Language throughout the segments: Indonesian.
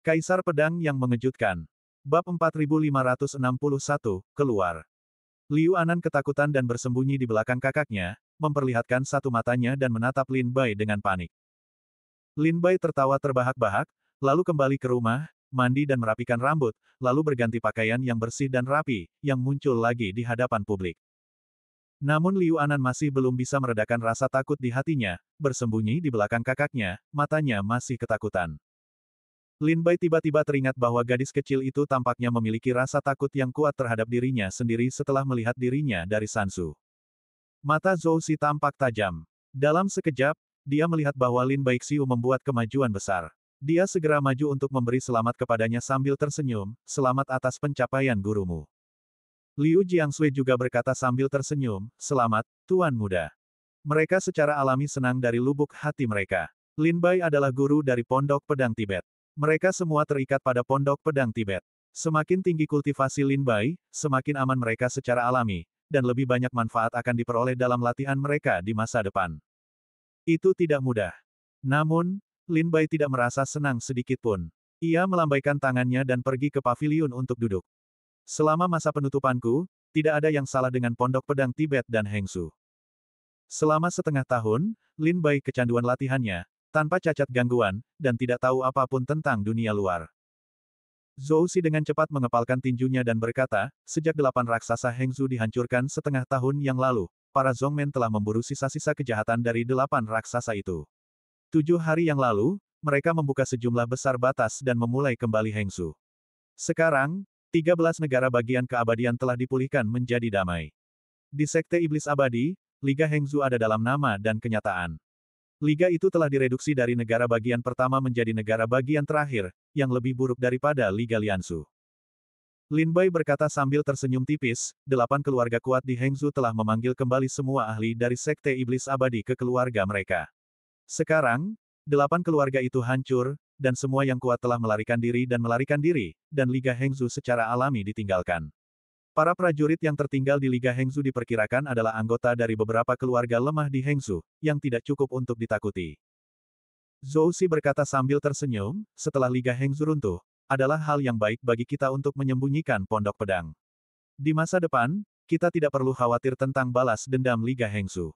Kaisar Pedang yang Mengejutkan. Bab 4561, keluar. Liu Anan ketakutan dan bersembunyi di belakang kakaknya, memperlihatkan satu matanya dan menatap Lin Bai dengan panik. Lin Bai tertawa terbahak-bahak, lalu kembali ke rumah, mandi dan merapikan rambut, lalu berganti pakaian yang bersih dan rapi, yang muncul lagi di hadapan publik. Namun Liu Anan masih belum bisa meredakan rasa takut di hatinya, bersembunyi di belakang kakaknya, matanya masih ketakutan. Lin Bai tiba-tiba teringat bahwa gadis kecil itu tampaknya memiliki rasa takut yang kuat terhadap dirinya sendiri setelah melihat dirinya dari Sansu. Mata Zhou Si tampak tajam. Dalam sekejap, dia melihat bahwa Lin Baixiu membuat kemajuan besar. Dia segera maju untuk memberi selamat kepadanya sambil tersenyum, "Selamat atas pencapaian gurumu." Liu Jiangsui juga berkata sambil tersenyum, "Selamat, Tuan Muda." Mereka secara alami senang dari lubuk hati mereka. Lin Bai adalah guru dari Pondok Pedang Tibet. Mereka semua terikat pada Pondok Pedang Tibet. Semakin tinggi kultivasi Lin Bai, semakin aman mereka secara alami, dan lebih banyak manfaat akan diperoleh dalam latihan mereka di masa depan. Itu tidak mudah. Namun, Lin Bai tidak merasa senang sedikit pun. Ia melambaikan tangannya dan pergi ke paviliun untuk duduk. Selama masa penutupanku, tidak ada yang salah dengan Pondok Pedang Tibet dan Hengsu. Selama setengah tahun, Lin Bai kecanduan latihannya, tanpa cacat gangguan, dan tidak tahu apapun tentang dunia luar. Zhou Si dengan cepat mengepalkan tinjunya dan berkata, "Sejak 8 raksasa Hengsu dihancurkan setengah tahun yang lalu, para Zhongmen telah memburu sisa-sisa kejahatan dari 8 raksasa itu. 7 hari yang lalu, mereka membuka sejumlah besar batas dan memulai kembali Hengsu. Sekarang, 13 negara bagian keabadian telah dipulihkan menjadi damai. Di Sekte Iblis Abadi, Liga Hengsu ada dalam nama dan kenyataan. Liga itu telah direduksi dari negara bagian pertama menjadi negara bagian terakhir, yang lebih buruk daripada Liga Liansu." Lin Bai berkata sambil tersenyum tipis, 8 keluarga kuat di Hengsu telah memanggil kembali semua ahli dari Sekte Iblis Abadi ke keluarga mereka. Sekarang, 8 keluarga itu hancur, dan semua yang kuat telah melarikan diri, dan Liga Hengsu secara alami ditinggalkan. Para prajurit yang tertinggal di Liga Hengsu diperkirakan adalah anggota dari beberapa keluarga lemah di Hengsu, yang tidak cukup untuk ditakuti. Zhou Si berkata sambil tersenyum, "Setelah Liga Hengsu runtuh, adalah hal yang baik bagi kita untuk menyembunyikan Pondok Pedang. Di masa depan, kita tidak perlu khawatir tentang balas dendam Liga Hengsu."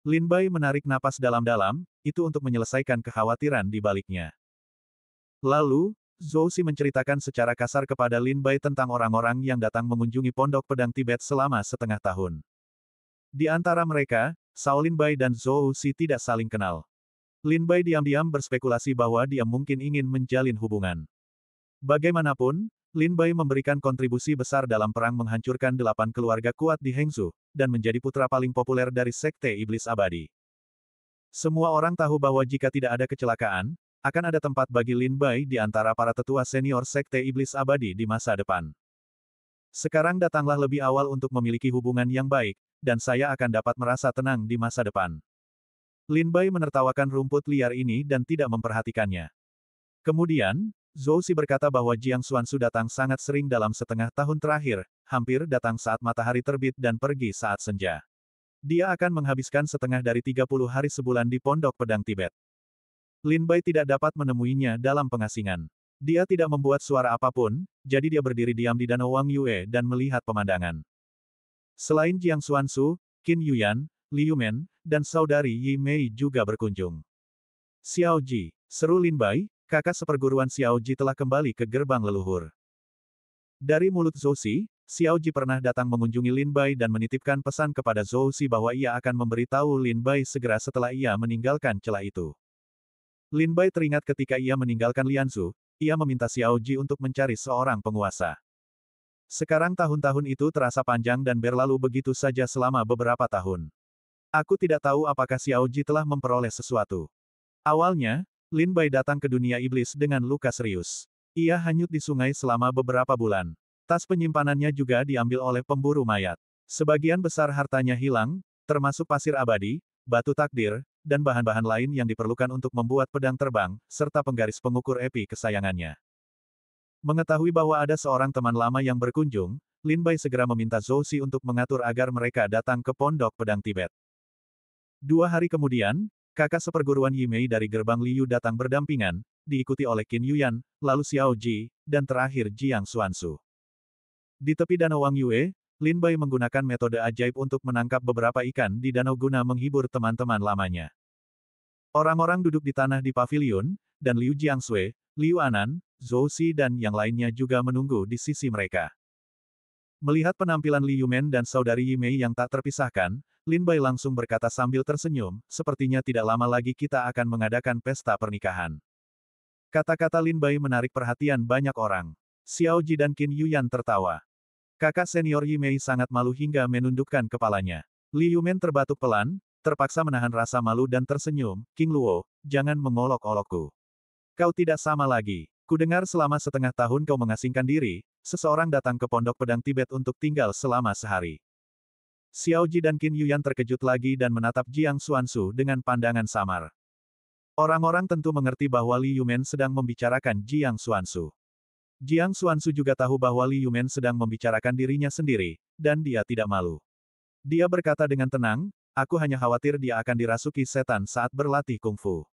Lin Bai menarik napas dalam-dalam, itu untuk menyelesaikan kekhawatiran di baliknya. Lalu, Zhou Si menceritakan secara kasar kepada Lin Bai tentang orang-orang yang datang mengunjungi Pondok Pedang Tibet selama setengah tahun. Di antara mereka, Cao Lin Bai dan Zhou Si tidak saling kenal. Lin Bai diam-diam berspekulasi bahwa dia mungkin ingin menjalin hubungan. Bagaimanapun, Lin Bai memberikan kontribusi besar dalam perang menghancurkan 8 keluarga kuat di Hengsu, dan menjadi putra paling populer dari Sekte Iblis Abadi. Semua orang tahu bahwa jika tidak ada kecelakaan, akan ada tempat bagi Lin Bai di antara para tetua senior Sekte Iblis Abadi di masa depan. Sekarang datanglah lebih awal untuk memiliki hubungan yang baik, dan saya akan dapat merasa tenang di masa depan. Lin Bai menertawakan rumput liar ini dan tidak memperhatikannya. Kemudian, Zhou Si berkata bahwa Jiang Xuansu datang sangat sering dalam setengah tahun terakhir, hampir datang saat matahari terbit dan pergi saat senja. Dia akan menghabiskan setengah dari 30 hari sebulan di Pondok Pedang Tibet. Lin Bai tidak dapat menemuinya dalam pengasingan. Dia tidak membuat suara apapun, jadi dia berdiri diam di Danau Wang Yue dan melihat pemandangan. Selain Jiang Xuansu, Qin Yuyan, Liu Men, dan saudari Yi Mei juga berkunjung. "Xiao Ji," seru Lin Bai, kakak seperguruan Xiao Ji telah kembali ke gerbang leluhur. Dari mulut Zhou Si, Xiao Ji pernah datang mengunjungi Lin Bai dan menitipkan pesan kepada Zhou Si bahwa ia akan memberitahu Lin Bai segera setelah ia meninggalkan celah itu. Lin Bai teringat ketika ia meninggalkan Lianzu, ia meminta Xiao Ji untuk mencari seorang penguasa. Sekarang tahun-tahun itu terasa panjang dan berlalu begitu saja selama beberapa tahun. Aku tidak tahu apakah Xiao Ji telah memperoleh sesuatu. Awalnya, Lin Bai datang ke dunia iblis dengan luka serius. Ia hanyut di sungai selama beberapa bulan. Tas penyimpanannya juga diambil oleh pemburu mayat. Sebagian besar hartanya hilang, termasuk pasir abadi, batu takdir, dan bahan-bahan lain yang diperlukan untuk membuat pedang terbang, serta penggaris pengukur epi kesayangannya. Mengetahui bahwa ada seorang teman lama yang berkunjung, Lin Bai segera meminta Zhou Si untuk mengatur agar mereka datang ke Pondok Pedang Tibet. 2 hari kemudian, kakak seperguruan Yi Mei dari gerbang Liu datang berdampingan, diikuti oleh Qin Yuyan, lalu Xiao Ji, dan terakhir Jiang Xuansu. Di tepi danau Wang Yue, Lin Bai menggunakan metode ajaib untuk menangkap beberapa ikan di danau guna menghibur teman-teman lamanya. Orang-orang duduk di tanah di pavilion, dan Liu Jiangsui, Liu Anan, Zhou Xi dan yang lainnya juga menunggu di sisi mereka. Melihat penampilan Li Yumen dan saudari Yimei yang tak terpisahkan, Lin Bai langsung berkata sambil tersenyum, sepertinya tidak lama lagi kita akan mengadakan pesta pernikahan. Kata-kata Lin Bai menarik perhatian banyak orang. Xiao Ji dan Qin Yuyan tertawa. Kakak senior Yimei sangat malu hingga menundukkan kepalanya. Li Yumen terbatuk pelan, terpaksa menahan rasa malu dan tersenyum. King Luo, jangan mengolok-olokku. Kau tidak sama lagi. Kudengar selama setengah tahun kau mengasingkan diri, seseorang datang ke pondok pedang Tibet untuk tinggal selama sehari. Xiao Ji dan Qin Yuyan terkejut lagi dan menatap Jiang Xuansu dengan pandangan samar. Orang-orang tentu mengerti bahwa Li Yumen sedang membicarakan Jiang Xuansu. Jiang Xuansu juga tahu bahwa Li Yumen sedang membicarakan dirinya sendiri, dan dia tidak malu. Dia berkata dengan tenang, aku hanya khawatir dia akan dirasuki setan saat berlatih kungfu.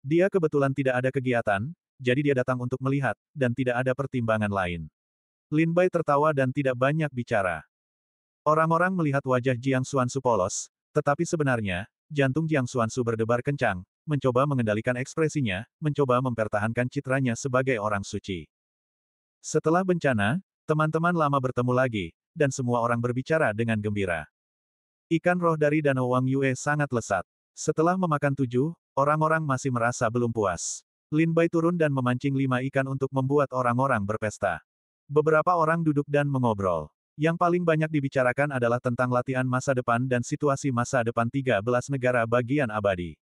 Dia kebetulan tidak ada kegiatan, jadi dia datang untuk melihat, dan tidak ada pertimbangan lain. Lin Bai tertawa dan tidak banyak bicara. Orang-orang melihat wajah Jiang Xuansu polos, tetapi sebenarnya, jantung Jiang Xuansu berdebar kencang, mencoba mengendalikan ekspresinya, mencoba mempertahankan citranya sebagai orang suci. Setelah bencana, teman-teman lama bertemu lagi, dan semua orang berbicara dengan gembira. Ikan roh dari Danau Wang Yue sangat lesat. Setelah memakan 7, orang-orang masih merasa belum puas. Lin Bai turun dan memancing 5 ikan untuk membuat orang-orang berpesta. Beberapa orang duduk dan mengobrol. Yang paling banyak dibicarakan adalah tentang latihan masa depan dan situasi masa depan 13 negara bagian abadi.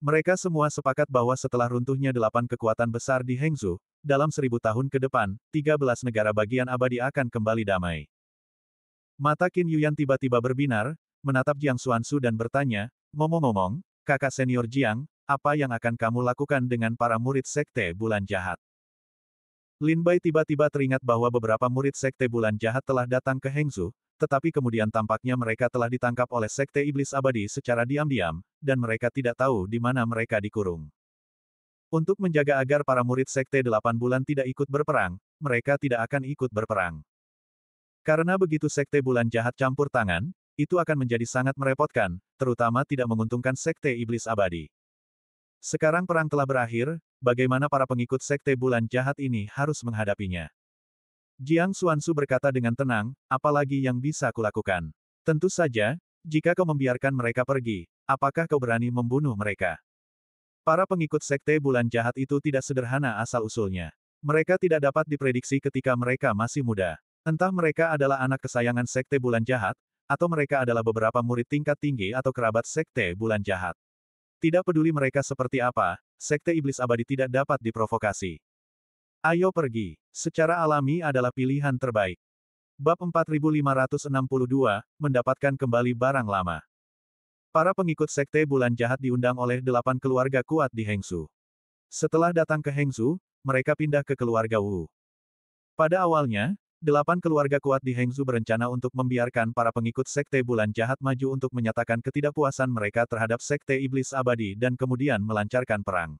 Mereka semua sepakat bahwa setelah runtuhnya 8 kekuatan besar di Hangzhou, dalam 1000 tahun ke depan, 13 negara bagian abadi akan kembali damai. Mata Qin Yuyan tiba-tiba berbinar, menatap Jiang Xuansu dan bertanya, ngomong-ngomong, kakak senior Jiang, apa yang akan kamu lakukan dengan para murid Sekte Bulan Jahat? Lin Bai tiba-tiba teringat bahwa beberapa murid Sekte Bulan Jahat telah datang ke Hangzhou, tetapi kemudian tampaknya mereka telah ditangkap oleh Sekte Iblis Abadi secara diam-diam, dan mereka tidak tahu di mana mereka dikurung. Untuk menjaga agar para murid Sekte 8 bulan tidak ikut berperang, mereka tidak akan ikut berperang. Karena begitu Sekte Bulan Jahat campur tangan, itu akan menjadi sangat merepotkan, terutama tidak menguntungkan Sekte Iblis Abadi. Sekarang perang telah berakhir, bagaimana para pengikut Sekte Bulan Jahat ini harus menghadapinya? Jiang Xuansu berkata dengan tenang, apalagi yang bisa kulakukan? Tentu saja, jika kau membiarkan mereka pergi, apakah kau berani membunuh mereka? Para pengikut Sekte Bulan Jahat itu tidak sederhana asal-usulnya. Mereka tidak dapat diprediksi ketika mereka masih muda. Entah mereka adalah anak kesayangan Sekte Bulan Jahat, atau mereka adalah beberapa murid tingkat tinggi atau kerabat Sekte Bulan Jahat. Tidak peduli mereka seperti apa, Sekte Iblis Abadi tidak dapat diprovokasi. Ayo pergi. Secara alami adalah pilihan terbaik. Bab 4562, mendapatkan kembali barang lama. Para pengikut Sekte Bulan Jahat diundang oleh 8 keluarga kuat di Hangzhou. Setelah datang ke Hangzhou, mereka pindah ke keluarga Wu. Pada awalnya, 8 keluarga kuat di Hangzhou berencana untuk membiarkan para pengikut Sekte Bulan Jahat maju untuk menyatakan ketidakpuasan mereka terhadap Sekte Iblis Abadi dan kemudian melancarkan perang.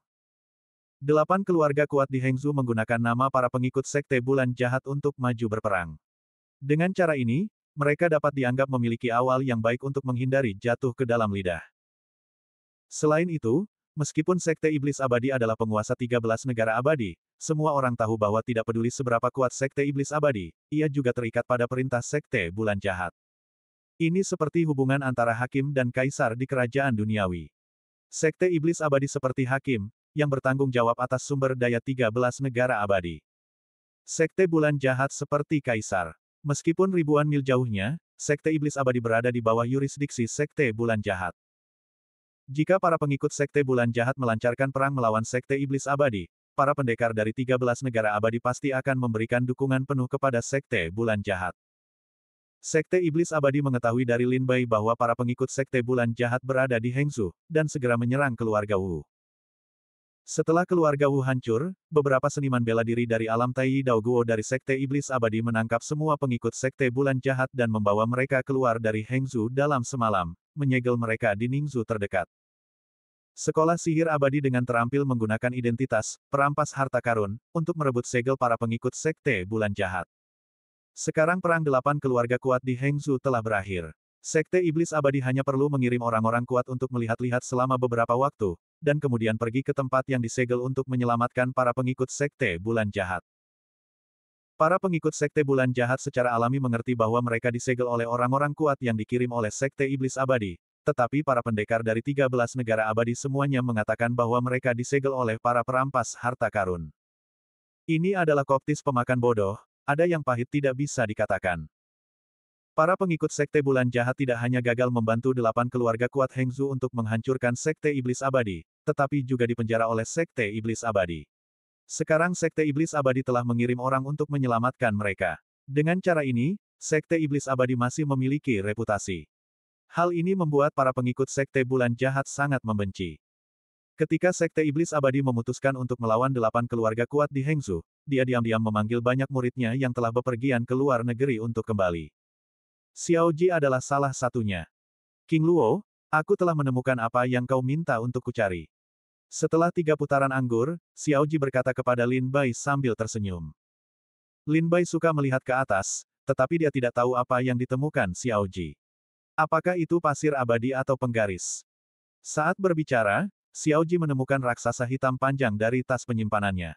8 keluarga kuat di Hangzhou menggunakan nama para pengikut Sekte Bulan Jahat untuk maju berperang. Dengan cara ini, mereka dapat dianggap memiliki awal yang baik untuk menghindari jatuh ke dalam lidah. Selain itu, meskipun Sekte Iblis Abadi adalah penguasa 13 negara abadi, semua orang tahu bahwa tidak peduli seberapa kuat Sekte Iblis Abadi, ia juga terikat pada perintah Sekte Bulan Jahat. Ini seperti hubungan antara hakim dan kaisar di kerajaan duniawi. Sekte Iblis Abadi seperti hakim, yang bertanggung jawab atas sumber daya 13 negara abadi. Sekte Bulan Jahat seperti kaisar. Meskipun ribuan mil jauhnya, Sekte Iblis Abadi berada di bawah yurisdiksi Sekte Bulan Jahat. Jika para pengikut Sekte Bulan Jahat melancarkan perang melawan Sekte Iblis Abadi, para pendekar dari 13 negara abadi pasti akan memberikan dukungan penuh kepada Sekte Bulan Jahat. Sekte Iblis Abadi mengetahui dari Lin Bai bahwa para pengikut Sekte Bulan Jahat berada di Hangzhou, dan segera menyerang keluarga Wu. Setelah keluarga Wu hancur, beberapa seniman bela diri dari alam Taiyi Dao Guo dari Sekte Iblis Abadi menangkap semua pengikut Sekte Bulan Jahat dan membawa mereka keluar dari Hangzhou dalam semalam, menyegel mereka di Ningzhou terdekat. Sekolah sihir abadi dengan terampil menggunakan identitas, perampas harta karun, untuk merebut segel para pengikut Sekte Bulan Jahat. Sekarang perang 8 keluarga kuat di Hengzhou telah berakhir. Sekte Iblis Abadi hanya perlu mengirim orang-orang kuat untuk melihat-lihat selama beberapa waktu, dan kemudian pergi ke tempat yang disegel untuk menyelamatkan para pengikut Sekte Bulan Jahat. Para pengikut Sekte Bulan Jahat secara alami mengerti bahwa mereka disegel oleh orang-orang kuat yang dikirim oleh Sekte Iblis Abadi, tetapi para pendekar dari 13 negara abadi semuanya mengatakan bahwa mereka disegel oleh para perampas harta karun. Ini adalah koptis pemakan bodoh, ada yang pahit tidak bisa dikatakan. Para pengikut Sekte Bulan Jahat tidak hanya gagal membantu 8 keluarga kuat Hengzhou untuk menghancurkan Sekte Iblis Abadi, tetapi juga dipenjara oleh Sekte Iblis Abadi. Sekarang Sekte Iblis Abadi telah mengirim orang untuk menyelamatkan mereka. Dengan cara ini, Sekte Iblis Abadi masih memiliki reputasi. Hal ini membuat para pengikut Sekte Bulan Jahat sangat membenci. Ketika Sekte Iblis Abadi memutuskan untuk melawan 8 keluarga kuat di Hengzhou, dia diam-diam memanggil banyak muridnya yang telah bepergian ke luar negeri untuk kembali. Xiao Ji adalah salah satunya. King Luo, aku telah menemukan apa yang kau minta untuk kucari. Setelah 3 putaran anggur, Xiao Ji berkata kepada Lin Bai sambil tersenyum. Lin Bai suka melihat ke atas, tetapi dia tidak tahu apa yang ditemukan Xiao Ji. Apakah itu pasir abadi atau penggaris? Saat berbicara, Xiao Ji menemukan raksasa hitam panjang dari tas penyimpanannya.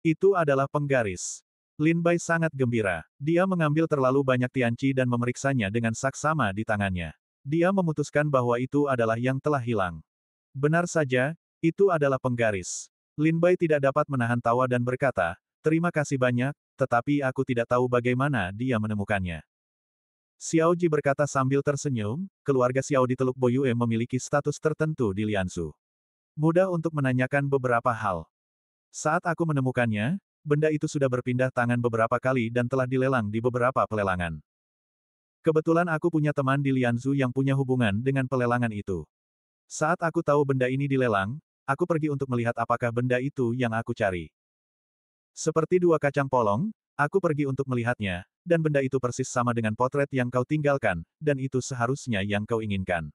Itu adalah penggaris. Lin Bai sangat gembira. Dia mengambil terlalu banyak tianci dan memeriksanya dengan saksama di tangannya. Dia memutuskan bahwa itu adalah yang telah hilang. Benar saja, itu adalah penggaris. Lin Bai tidak dapat menahan tawa dan berkata, terima kasih banyak, tetapi aku tidak tahu bagaimana dia menemukannya. Xiao Ji berkata sambil tersenyum, keluarga Xiao di Teluk Boyue memiliki status tertentu di Lianzhou. Mudah untuk menanyakan beberapa hal. Saat aku menemukannya, benda itu sudah berpindah tangan beberapa kali dan telah dilelang di beberapa pelelangan. Kebetulan aku punya teman di Lianzhou yang punya hubungan dengan pelelangan itu. Saat aku tahu benda ini dilelang, aku pergi untuk melihat apakah benda itu yang aku cari. Seperti 2 kacang polong, aku pergi untuk melihatnya, dan benda itu persis sama dengan potret yang kau tinggalkan, dan itu seharusnya yang kau inginkan.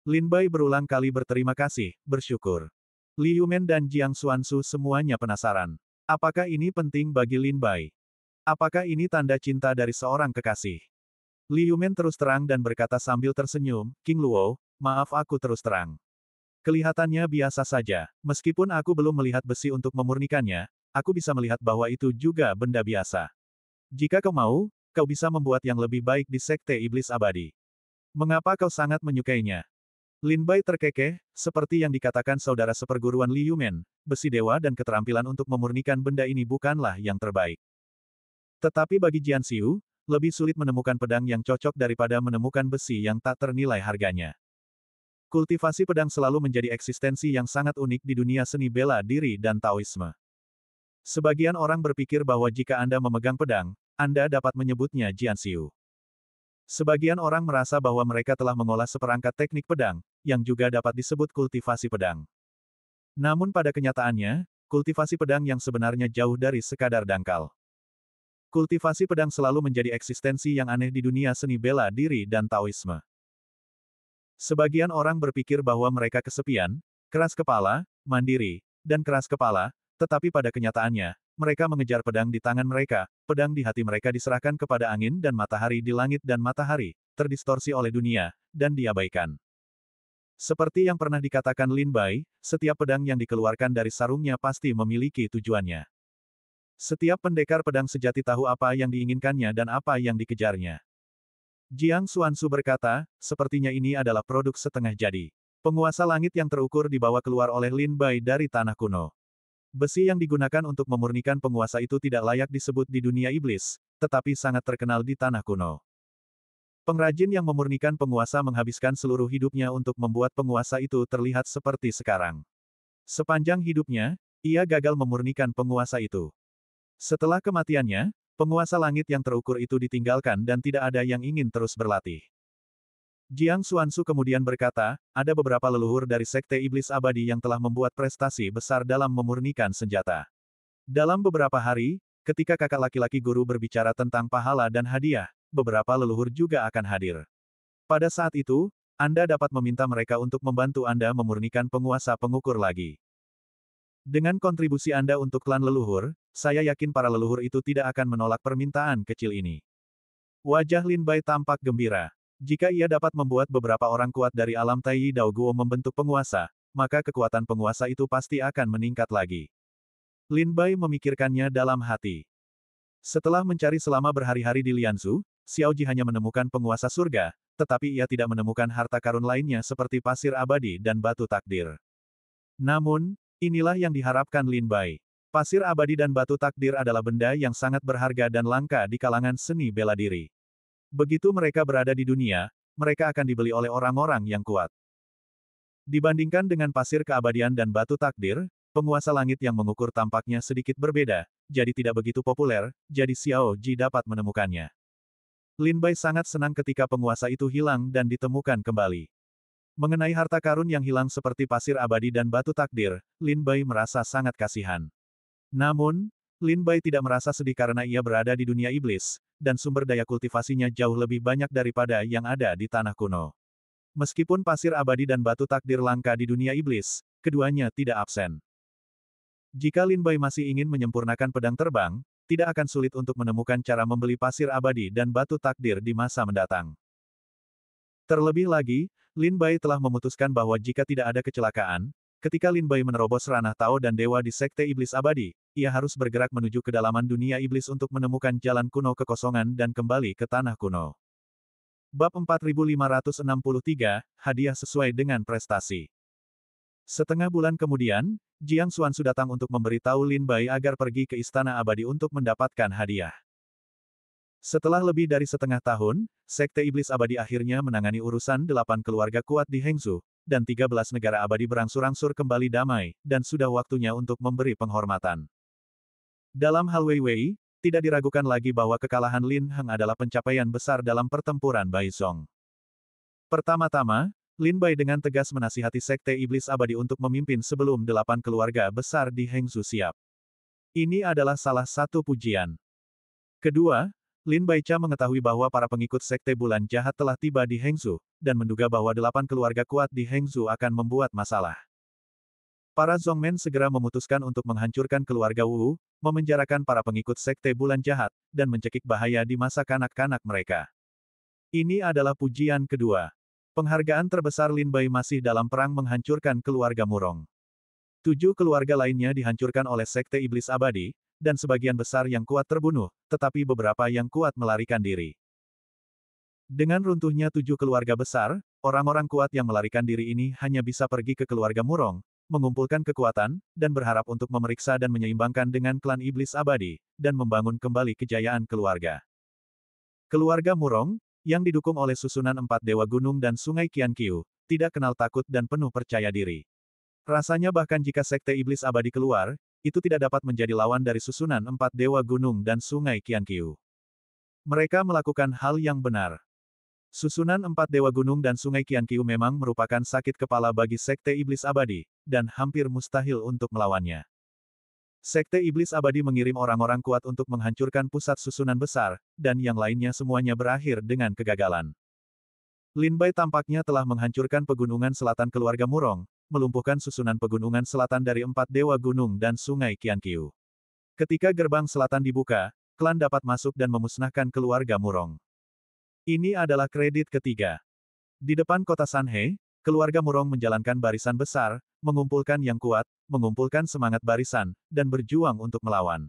Lin Bai berulang kali berterima kasih, bersyukur. Li Yumen dan Jiang Xuanzu semuanya penasaran. Apakah ini penting bagi Lin Bai? Apakah ini tanda cinta dari seorang kekasih? Li Yumen terus terang dan berkata sambil tersenyum, King Luo, maaf aku terus terang. Kelihatannya biasa saja, meskipun aku belum melihat besi untuk memurnikannya, aku bisa melihat bahwa itu juga benda biasa. Jika kau mau, kau bisa membuat yang lebih baik di Sekte Iblis Abadi. Mengapa kau sangat menyukainya? Lin Bai terkekeh, seperti yang dikatakan saudara seperguruan Li Yumen, besi dewa dan keterampilan untuk memurnikan benda ini bukanlah yang terbaik. Tetapi bagi Jian Xiu, lebih sulit menemukan pedang yang cocok daripada menemukan besi yang tak ternilai harganya. Kultivasi pedang selalu menjadi eksistensi yang sangat unik di dunia seni bela diri dan Taoisme. Sebagian orang berpikir bahwa jika Anda memegang pedang, Anda dapat menyebutnya Jian Xiu. Sebagian orang merasa bahwa mereka telah mengolah seperangkat teknik pedang, yang juga dapat disebut kultivasi pedang. Namun pada kenyataannya, kultivasi pedang yang sebenarnya jauh dari sekadar dangkal. Kultivasi pedang selalu menjadi eksistensi yang aneh di dunia seni bela diri dan Taoisme. Sebagian orang berpikir bahwa mereka kesepian, keras kepala, mandiri, dan keras kepala, tetapi pada kenyataannya, mereka mengejar pedang di tangan mereka, pedang di hati mereka diserahkan kepada angin dan matahari di langit dan matahari, terdistorsi oleh dunia, dan diabaikan. Seperti yang pernah dikatakan Lin Bai, setiap pedang yang dikeluarkan dari sarungnya pasti memiliki tujuannya. Setiap pendekar pedang sejati tahu apa yang diinginkannya dan apa yang dikejarnya. Jiang Xuanzu berkata, sepertinya ini adalah produk setengah jadi. Penguasa langit yang terukur dibawa keluar oleh Lin Bai dari tanah kuno. Besi yang digunakan untuk memurnikan penguasa itu tidak layak disebut di dunia iblis, tetapi sangat terkenal di tanah kuno. Pengrajin yang memurnikan penguasa menghabiskan seluruh hidupnya untuk membuat penguasa itu terlihat seperti sekarang. Sepanjang hidupnya, ia gagal memurnikan penguasa itu. Setelah kematiannya, penguasa langit yang terukur itu ditinggalkan dan tidak ada yang ingin terus berlatih. Jiang Xuanzu kemudian berkata, ada beberapa leluhur dari Sekte Iblis Abadi yang telah membuat prestasi besar dalam memurnikan senjata. Dalam beberapa hari, ketika kakak laki-laki guru berbicara tentang pahala dan hadiah, beberapa leluhur juga akan hadir. Pada saat itu, Anda dapat meminta mereka untuk membantu Anda memurnikan penguasa pengukur lagi. Dengan kontribusi Anda untuk klan leluhur, saya yakin para leluhur itu tidak akan menolak permintaan kecil ini. Wajah Lin Bai tampak gembira. Jika ia dapat membuat beberapa orang kuat dari alam Taiyi Dao Guo membentuk penguasa, maka kekuatan penguasa itu pasti akan meningkat lagi. Lin Bai memikirkannya dalam hati. Setelah mencari selama berhari-hari di Lianzu, Xiao Ji hanya menemukan penguasa surga, tetapi ia tidak menemukan harta karun lainnya seperti pasir abadi dan batu takdir. Namun, inilah yang diharapkan Lin Bai. Pasir abadi dan batu takdir adalah benda yang sangat berharga dan langka di kalangan seni bela diri. Begitu mereka berada di dunia, mereka akan dibeli oleh orang-orang yang kuat. Dibandingkan dengan pasir keabadian dan batu takdir, penguasa langit yang mengukur tampaknya sedikit berbeda, jadi tidak begitu populer, jadi Xiao Ji dapat menemukannya. Lin Bai sangat senang ketika penguasa itu hilang dan ditemukan kembali. Mengenai harta karun yang hilang seperti pasir abadi dan batu takdir, Lin Bai merasa sangat kasihan. Namun, Lin Bai tidak merasa sedih karena ia berada di dunia iblis, dan sumber daya kultivasinya jauh lebih banyak daripada yang ada di tanah kuno. Meskipun pasir abadi dan batu takdir langka di dunia iblis, keduanya tidak absen. Jika Lin Bai masih ingin menyempurnakan pedang terbang, tidak akan sulit untuk menemukan cara membeli pasir abadi dan batu takdir di masa mendatang. Terlebih lagi, Lin Bai telah memutuskan bahwa jika tidak ada kecelakaan, ketika Lin Bai menerobos ranah Tao dan Dewa di Sekte Iblis Abadi, ia harus bergerak menuju kedalaman dunia iblis untuk menemukan jalan kuno kekosongan dan kembali ke tanah kuno. Bab 4563, Hadiah sesuai dengan prestasi. Setengah bulan kemudian, Jiang Xuanzu datang untuk memberitahu Lin Bai agar pergi ke Istana Abadi untuk mendapatkan hadiah. Setelah lebih dari setengah tahun, Sekte Iblis Abadi akhirnya menangani urusan 8 keluarga kuat di Hengzhou, dan 13 negara abadi berangsur-angsur kembali damai, dan sudah waktunya untuk memberi penghormatan. Dalam hal Wei Wei, tidak diragukan lagi bahwa kekalahan Lin Heng adalah pencapaian besar dalam pertempuran Baizhong. Pertama-tama, Lin Bai dengan tegas menasihati Sekte Iblis Abadi untuk memimpin sebelum 8 keluarga besar di Hengzhou siap. Ini adalah salah satu pujian. Kedua, Lin Baicha mengetahui bahwa para pengikut Sekte Bulan Jahat telah tiba di Hengzhou, dan menduga bahwa 8 keluarga kuat di Hengzhou akan membuat masalah. Para Zongmen segera memutuskan untuk menghancurkan keluarga Wu, memenjarakan para pengikut Sekte Bulan Jahat, dan mencekik bahaya di masa kanak-kanak mereka. Ini adalah pujian kedua. Penghargaan terbesar Lin Bai masih dalam perang menghancurkan keluarga Murong. 7 keluarga lainnya dihancurkan oleh Sekte Iblis Abadi, dan sebagian besar yang kuat terbunuh, tetapi beberapa yang kuat melarikan diri. Dengan runtuhnya 7 keluarga besar, orang-orang kuat yang melarikan diri ini hanya bisa pergi ke keluarga Murong, mengumpulkan kekuatan, dan berharap untuk memeriksa dan menyeimbangkan dengan klan Iblis Abadi, dan membangun kembali kejayaan keluarga. Keluarga Murong, yang didukung oleh susunan 4 Dewa Gunung dan Sungai Qianqiu, tidak kenal takut dan penuh percaya diri. Rasanya bahkan jika Sekte Iblis Abadi keluar, itu tidak dapat menjadi lawan dari susunan 4 Dewa Gunung dan Sungai Qianqiu. Mereka melakukan hal yang benar. Susunan 4 Dewa Gunung dan Sungai Qianqiu memang merupakan sakit kepala bagi Sekte Iblis Abadi, dan hampir mustahil untuk melawannya. Sekte Iblis Abadi mengirim orang-orang kuat untuk menghancurkan pusat susunan besar, dan yang lainnya semuanya berakhir dengan kegagalan. Lin Bai tampaknya telah menghancurkan pegunungan selatan keluarga Murong, melumpuhkan susunan pegunungan selatan dari 4 Dewa Gunung dan Sungai Qianqiu. Ketika gerbang selatan dibuka, klan dapat masuk dan memusnahkan keluarga Murong. Ini adalah kredit ketiga. Di depan kota Sanhe, keluarga Murong menjalankan barisan besar, mengumpulkan yang kuat, mengumpulkan semangat barisan, dan berjuang untuk melawan.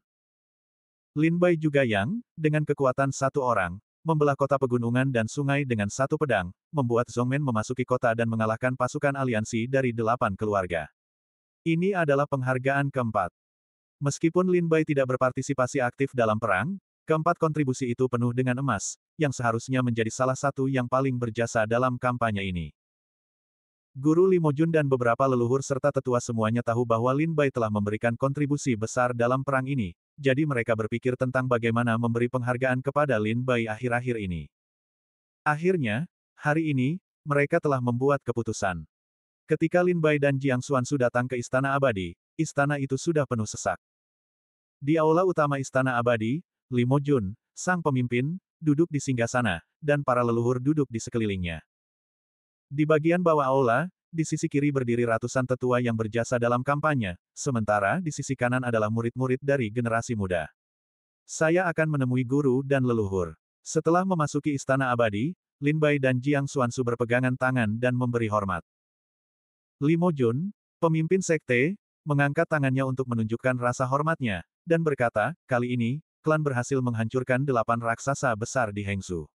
Lin Bai juga yang, dengan kekuatan satu orang, membelah kota pegunungan dan sungai dengan satu pedang, membuat Zongmen memasuki kota dan mengalahkan pasukan aliansi dari 8 keluarga. Ini adalah penghargaan keempat. Meskipun Lin Bai tidak berpartisipasi aktif dalam perang, keempat kontribusi itu penuh dengan emas, yang seharusnya menjadi salah satu yang paling berjasa dalam kampanye ini. Guru Limojun dan beberapa leluhur serta tetua semuanya tahu bahwa Lin Bai telah memberikan kontribusi besar dalam perang ini, jadi mereka berpikir tentang bagaimana memberi penghargaan kepada Lin Bai akhir-akhir ini. Akhirnya, hari ini, mereka telah membuat keputusan. Ketika Lin Bai dan Jiang Xuanzu datang ke Istana Abadi, istana itu sudah penuh sesak. Di aula utama Istana Abadi, Limojun, sang pemimpin, duduk di singgasana, dan para leluhur duduk di sekelilingnya. Di bagian bawah aula, di sisi kiri berdiri ratusan tetua yang berjasa dalam kampanye, sementara di sisi kanan adalah murid-murid dari generasi muda. Saya akan menemui guru dan leluhur. Setelah memasuki Istana Abadi, Lin Bai dan Jiang Xuansu berpegangan tangan dan memberi hormat. Li Mojun, pemimpin sekte, mengangkat tangannya untuk menunjukkan rasa hormatnya, dan berkata, kali ini, klan berhasil menghancurkan 8 raksasa besar di Hengsu.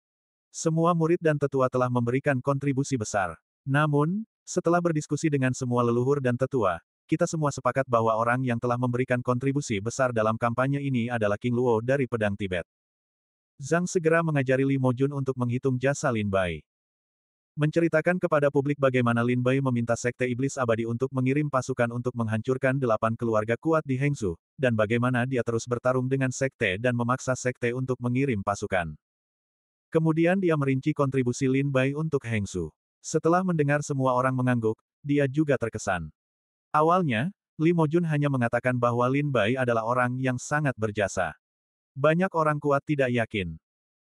Semua murid dan tetua telah memberikan kontribusi besar. Namun, setelah berdiskusi dengan semua leluhur dan tetua, kita semua sepakat bahwa orang yang telah memberikan kontribusi besar dalam kampanye ini adalah King Luo dari Pedang Tibet. Zhang segera mengajari Li Mojun untuk menghitung jasa Lin Bai. Menceritakan kepada publik bagaimana Lin Bai meminta Sekte Iblis Abadi untuk mengirim pasukan untuk menghancurkan 8 keluarga kuat di Hengsu, dan bagaimana dia terus bertarung dengan Sekte dan memaksa Sekte untuk mengirim pasukan. Kemudian dia merinci kontribusi Lin Bai untuk Hengsu. Setelah mendengar semua orang mengangguk, dia juga terkesan. Awalnya, Li Mojun hanya mengatakan bahwa Lin Bai adalah orang yang sangat berjasa. Banyak orang kuat tidak yakin.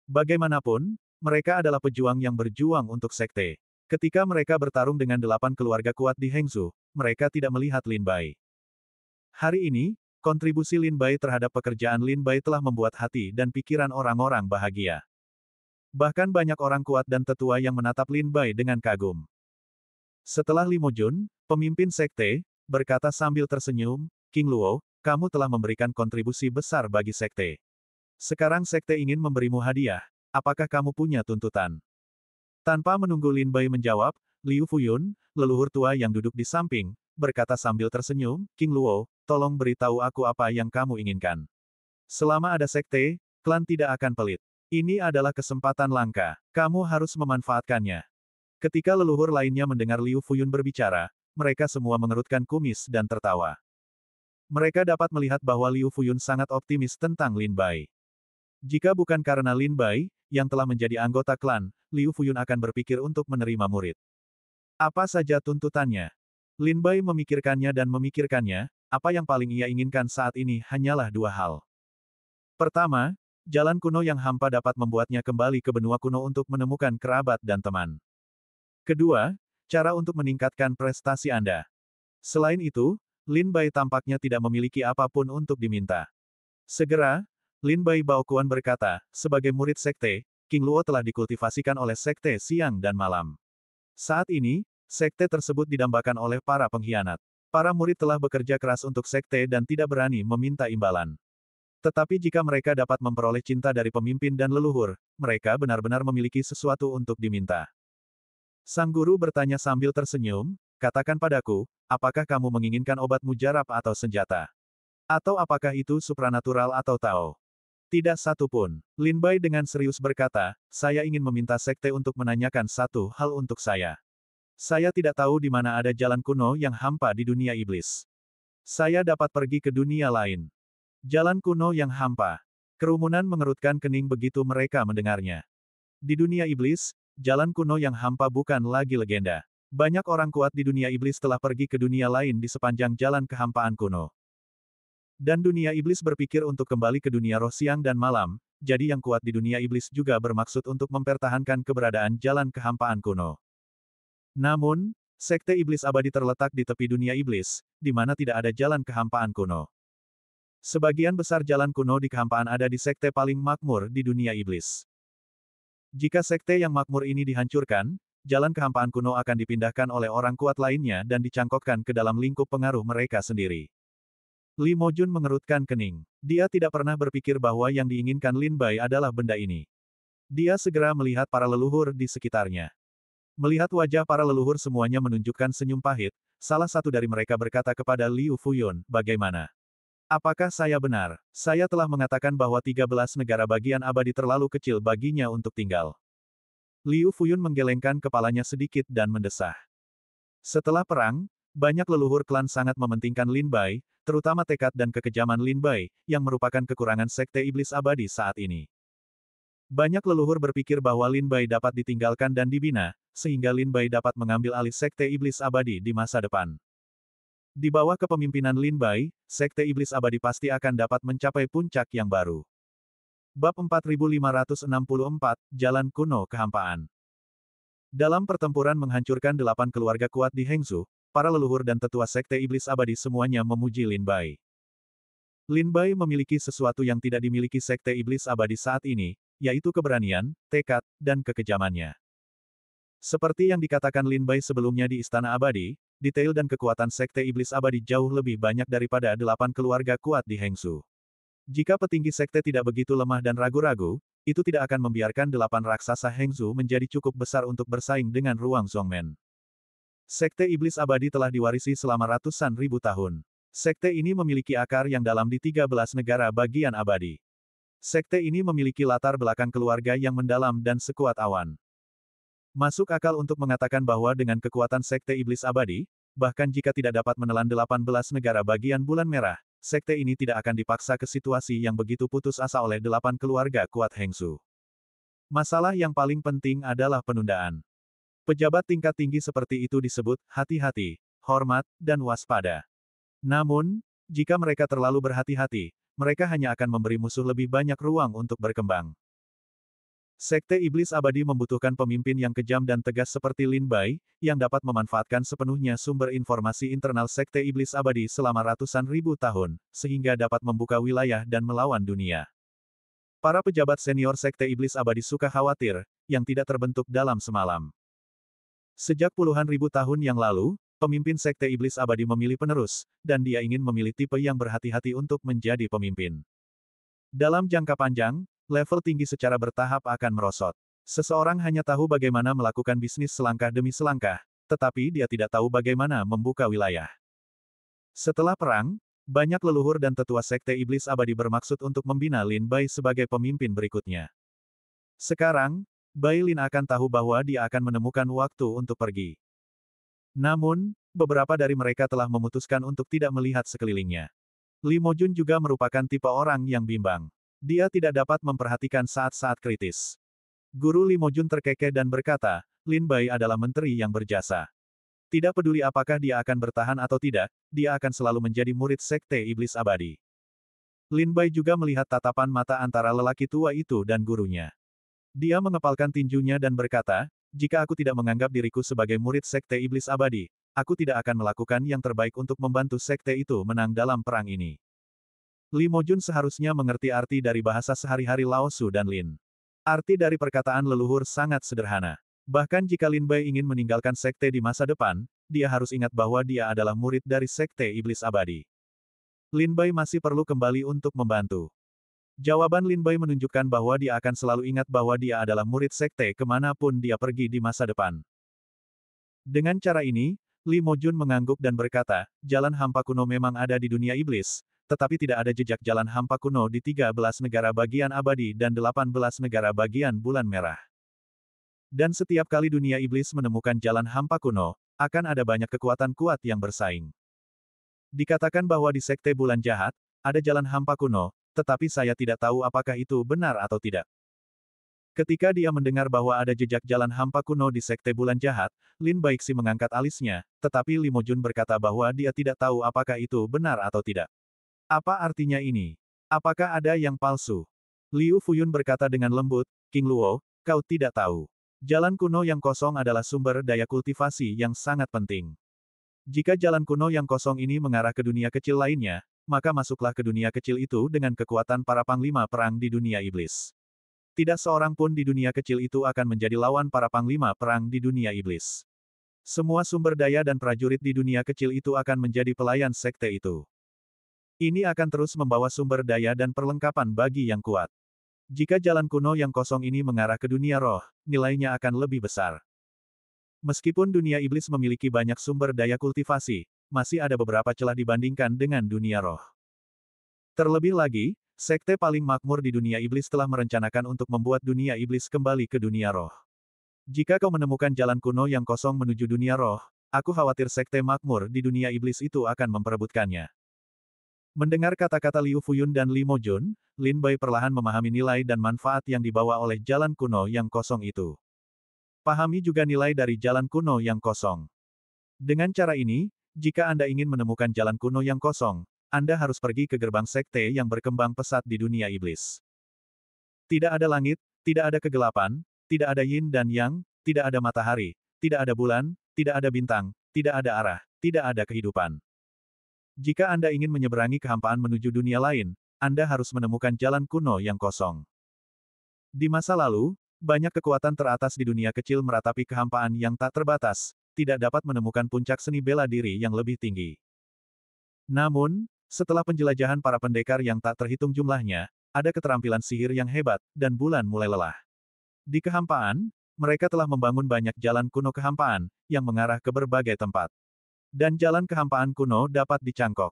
Bagaimanapun, mereka adalah pejuang yang berjuang untuk sekte. Ketika mereka bertarung dengan 8 keluarga kuat di Hengsu, mereka tidak melihat Lin Bai. Hari ini, kontribusi Lin Bai terhadap pekerjaan Lin Bai telah membuat hati dan pikiran orang-orang bahagia. Bahkan banyak orang kuat dan tetua yang menatap Lin Bai dengan kagum. Setelah Li Mojun, pemimpin sekte, berkata sambil tersenyum, King Luo, kamu telah memberikan kontribusi besar bagi sekte. Sekarang sekte ingin memberimu hadiah. Apakah kamu punya tuntutan? Tanpa menunggu Lin Bai menjawab, Liu Fuyun, leluhur tua yang duduk di samping, berkata sambil tersenyum, King Luo, tolong beritahu aku apa yang kamu inginkan. Selama ada sekte, klan tidak akan pelit. Ini adalah kesempatan langka. Kamu harus memanfaatkannya. Ketika leluhur lainnya mendengar Liu Fuyun berbicara, mereka semua mengerutkan kumis dan tertawa. Mereka dapat melihat bahwa Liu Fuyun sangat optimis tentang Lin Bai. Jika bukan karena Lin Bai, yang telah menjadi anggota klan, Liu Fuyun akan berpikir untuk menerima murid. Apa saja tuntutannya? Lin Bai memikirkannya dan memikirkannya, apa yang paling ia inginkan saat ini hanyalah 2 hal. Pertama, jalan kuno yang hampa dapat membuatnya kembali ke benua kuno untuk menemukan kerabat dan teman. Kedua, cara untuk meningkatkan prestasi Anda. Selain itu, Lin Bai tampaknya tidak memiliki apapun untuk diminta. Segera, Lin Bai Baokuan berkata, sebagai murid sekte, King Luo telah dikultivasikan oleh sekte siang dan malam. Saat ini, sekte tersebut didambakan oleh para pengkhianat. Para murid telah bekerja keras untuk sekte dan tidak berani meminta imbalan. Tetapi jika mereka dapat memperoleh cinta dari pemimpin dan leluhur, mereka benar-benar memiliki sesuatu untuk diminta. Sang guru bertanya sambil tersenyum, katakan padaku, apakah kamu menginginkan obat mujarab atau senjata? Atau apakah itu supranatural atau Tao? Tidak satu pun. Lin Bai dengan serius berkata, saya ingin meminta sekte untuk menanyakan satu hal untuk saya. Saya tidak tahu di mana ada jalan kuno yang hampa di dunia iblis. Saya dapat pergi ke dunia lain. Jalan kuno yang hampa. Kerumunan mengerutkan kening begitu mereka mendengarnya. Di dunia iblis, jalan kuno yang hampa bukan lagi legenda. Banyak orang kuat di dunia iblis telah pergi ke dunia lain di sepanjang jalan kehampaan kuno. Dan dunia iblis berpikir untuk kembali ke dunia roh siang dan malam, jadi yang kuat di dunia iblis juga bermaksud untuk mempertahankan keberadaan jalan kehampaan kuno. Namun, sekte iblis abadi terletak di tepi dunia iblis, di mana tidak ada jalan kehampaan kuno. Sebagian besar jalan kuno di kehampaan ada di sekte paling makmur di dunia iblis. Jika sekte yang makmur ini dihancurkan, jalan kehampaan kuno akan dipindahkan oleh orang kuat lainnya dan dicangkokkan ke dalam lingkup pengaruh mereka sendiri. Li Mojun mengerutkan kening. Dia tidak pernah berpikir bahwa yang diinginkan Lin Bai adalah benda ini. Dia segera melihat para leluhur di sekitarnya. Melihat wajah para leluhur semuanya menunjukkan senyum pahit, salah satu dari mereka berkata kepada Liu Fuyun, bagaimana? Apakah saya benar? Saya telah mengatakan bahwa 13 negara bagian abadi terlalu kecil baginya untuk tinggal. Liu Fuyun menggelengkan kepalanya sedikit dan mendesah. Setelah perang, banyak leluhur klan sangat mementingkan Lin Bai, terutama tekad dan kekejaman Lin Bai, yang merupakan kekurangan sekte iblis abadi saat ini. Banyak leluhur berpikir bahwa Lin Bai dapat ditinggalkan dan dibina, sehingga Lin Bai dapat mengambil alih sekte iblis abadi di masa depan. Di bawah kepemimpinan Lin Bai, sekte iblis abadi pasti akan dapat mencapai puncak yang baru. Bab 4564, Jalan Kuno Kehampaan. Dalam pertempuran menghancurkan 8 keluarga kuat di Hengzhou, para leluhur dan tetua Sekte Iblis Abadi semuanya memuji Lin Bai. Lin Bai memiliki sesuatu yang tidak dimiliki Sekte Iblis Abadi saat ini, yaitu keberanian, tekad, dan kekejamannya. Seperti yang dikatakan Lin Bai sebelumnya di Istana Abadi, detail dan kekuatan Sekte Iblis Abadi jauh lebih banyak daripada 8 keluarga kuat di Hengzhou. Jika petinggi sekte tidak begitu lemah dan ragu-ragu, itu tidak akan membiarkan 8 raksasa Hengzhou menjadi cukup besar untuk bersaing dengan Ruang Zhongmen. Sekte Iblis Abadi telah diwarisi selama ratusan ribu tahun. Sekte ini memiliki akar yang dalam di 13 negara bagian abadi. Sekte ini memiliki latar belakang keluarga yang mendalam dan sekuat awan. Masuk akal untuk mengatakan bahwa dengan kekuatan Sekte Iblis Abadi, bahkan jika tidak dapat menelan 18 negara bagian bulan merah, sekte ini tidak akan dipaksa ke situasi yang begitu putus asa oleh 8 keluarga kuat Hengzhou. Masalah yang paling penting adalah penundaan. Pejabat tingkat tinggi seperti itu disebut hati-hati, hormat, dan waspada. Namun, jika mereka terlalu berhati-hati, mereka hanya akan memberi musuh lebih banyak ruang untuk berkembang. Sekte Iblis Abadi membutuhkan pemimpin yang kejam dan tegas seperti Lin Bai, yang dapat memanfaatkan sepenuhnya sumber informasi internal Sekte Iblis Abadi selama ratusan ribu tahun, sehingga dapat membuka wilayah dan melawan dunia. Para pejabat senior Sekte Iblis Abadi suka khawatir, yang tidak terbentuk dalam semalam. Sejak puluhan ribu tahun yang lalu, pemimpin Sekte Iblis Abadi memilih penerus, dan dia ingin memilih tipe yang berhati-hati untuk menjadi pemimpin. Dalam jangka panjang, level tinggi secara bertahap akan merosot. Seseorang hanya tahu bagaimana melakukan bisnis selangkah demi selangkah, tetapi dia tidak tahu bagaimana membuka wilayah. Setelah perang, banyak leluhur dan tetua Sekte Iblis Abadi bermaksud untuk membina Lin Bai sebagai pemimpin berikutnya. Sekarang, Bai Lin akan tahu bahwa dia akan menemukan waktu untuk pergi. Namun, beberapa dari mereka telah memutuskan untuk tidak melihat sekelilingnya. Li Mojun juga merupakan tipe orang yang bimbang. Dia tidak dapat memperhatikan saat-saat kritis. Guru Li Mojun terkekeh dan berkata, Lin Bai adalah menteri yang berjasa. Tidak peduli apakah dia akan bertahan atau tidak, dia akan selalu menjadi murid Sekte Iblis Abadi. Lin Bai juga melihat tatapan mata antara lelaki tua itu dan gurunya. Dia mengepalkan tinjunya dan berkata, jika aku tidak menganggap diriku sebagai murid Sekte Iblis Abadi, aku tidak akan melakukan yang terbaik untuk membantu sekte itu menang dalam perang ini. Li Mojun seharusnya mengerti arti dari bahasa sehari-hari Lao Su dan Lin. Arti dari perkataan leluhur sangat sederhana. Bahkan jika Lin Bai ingin meninggalkan sekte di masa depan, dia harus ingat bahwa dia adalah murid dari Sekte Iblis Abadi. Lin Bai masih perlu kembali untuk membantu. Jawaban Lin Bai menunjukkan bahwa dia akan selalu ingat bahwa dia adalah murid sekte kemanapun dia pergi di masa depan. Dengan cara ini, Li Mojun mengangguk dan berkata, jalan hampa kuno memang ada di dunia iblis, tetapi tidak ada jejak jalan hampa kuno di 13 negara bagian abadi dan 18 negara bagian bulan merah. Dan setiap kali dunia iblis menemukan jalan hampa kuno, akan ada banyak kekuatan kuat yang bersaing. Dikatakan bahwa di sekte bulan jahat, ada jalan hampa kuno, tetapi saya tidak tahu apakah itu benar atau tidak. Ketika dia mendengar bahwa ada jejak jalan hampa kuno di sekte bulan jahat, Lin Baixi mengangkat alisnya, tetapi Li Mojun berkata bahwa dia tidak tahu apakah itu benar atau tidak. Apa artinya ini? Apakah ada yang palsu? Liu Fuyun berkata dengan lembut, King Luo, kau tidak tahu. Jalan kuno yang kosong adalah sumber daya kultivasi yang sangat penting. Jika jalan kuno yang kosong ini mengarah ke dunia kecil lainnya, maka masuklah ke dunia kecil itu dengan kekuatan para panglima perang di dunia iblis. Tidak seorang pun di dunia kecil itu akan menjadi lawan para panglima perang di dunia iblis. Semua sumber daya dan prajurit di dunia kecil itu akan menjadi pelayan sekte itu. Ini akan terus membawa sumber daya dan perlengkapan bagi yang kuat. Jika jalan kuno yang kosong ini mengarah ke dunia roh, nilainya akan lebih besar. Meskipun dunia iblis memiliki banyak sumber daya kultivasi, masih ada beberapa celah dibandingkan dengan dunia roh. Terlebih lagi, sekte paling makmur di dunia iblis telah merencanakan untuk membuat dunia iblis kembali ke dunia roh. Jika kau menemukan jalan kuno yang kosong menuju dunia roh, aku khawatir sekte makmur di dunia iblis itu akan memperebutkannya. Mendengar kata-kata Liu Fuyun dan Li Mojun, Lin Bai perlahan memahami nilai dan manfaat yang dibawa oleh jalan kuno yang kosong itu. Pahami juga nilai dari jalan kuno yang kosong. Dengan cara ini, jika Anda ingin menemukan jalan kuno yang kosong, Anda harus pergi ke gerbang sekte yang berkembang pesat di dunia iblis. Tidak ada langit, tidak ada kegelapan, tidak ada yin dan yang, tidak ada matahari, tidak ada bulan, tidak ada bintang, tidak ada arah, tidak ada kehidupan. Jika Anda ingin menyeberangi kehampaan menuju dunia lain, Anda harus menemukan jalan kuno yang kosong. Di masa lalu, banyak kekuatan teratas di dunia kecil meratapi kehampaan yang tak terbatas, tidak dapat menemukan puncak seni bela diri yang lebih tinggi. Namun, setelah penjelajahan para pendekar yang tak terhitung jumlahnya, ada keterampilan sihir yang hebat, dan bulan mulai lelah. Di kehampaan, mereka telah membangun banyak jalan kuno kehampaan, yang mengarah ke berbagai tempat. Dan jalan kehampaan kuno dapat dicangkok.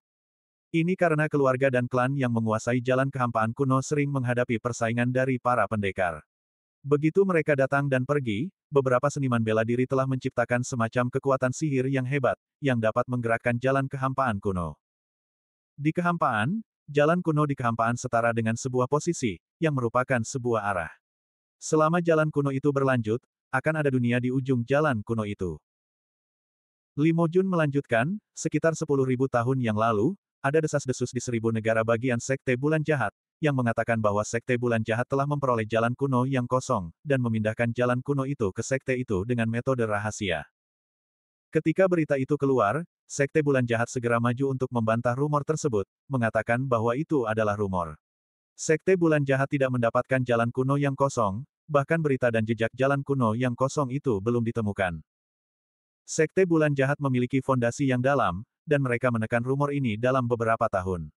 Ini karena keluarga dan klan yang menguasai jalan kehampaan kuno sering menghadapi persaingan dari para pendekar. Begitu mereka datang dan pergi, beberapa seniman bela diri telah menciptakan semacam kekuatan sihir yang hebat, yang dapat menggerakkan jalan kehampaan kuno. Di kehampaan, jalan kuno di kehampaan setara dengan sebuah posisi, yang merupakan sebuah arah. Selama jalan kuno itu berlanjut, akan ada dunia di ujung jalan kuno itu. Li Mojun melanjutkan, sekitar 10.000 tahun yang lalu, ada desas-desus di 1000 negara bagian Sekte Bulan Jahat, yang mengatakan bahwa Sekte Bulan Jahat telah memperoleh jalan kuno yang kosong, dan memindahkan jalan kuno itu ke sekte itu dengan metode rahasia. Ketika berita itu keluar, Sekte Bulan Jahat segera maju untuk membantah rumor tersebut, mengatakan bahwa itu adalah rumor. Sekte Bulan Jahat tidak mendapatkan jalan kuno yang kosong, bahkan berita dan jejak jalan kuno yang kosong itu belum ditemukan. Sekte Bulan Jahat memiliki fondasi yang dalam, dan mereka menekan rumor ini dalam beberapa tahun.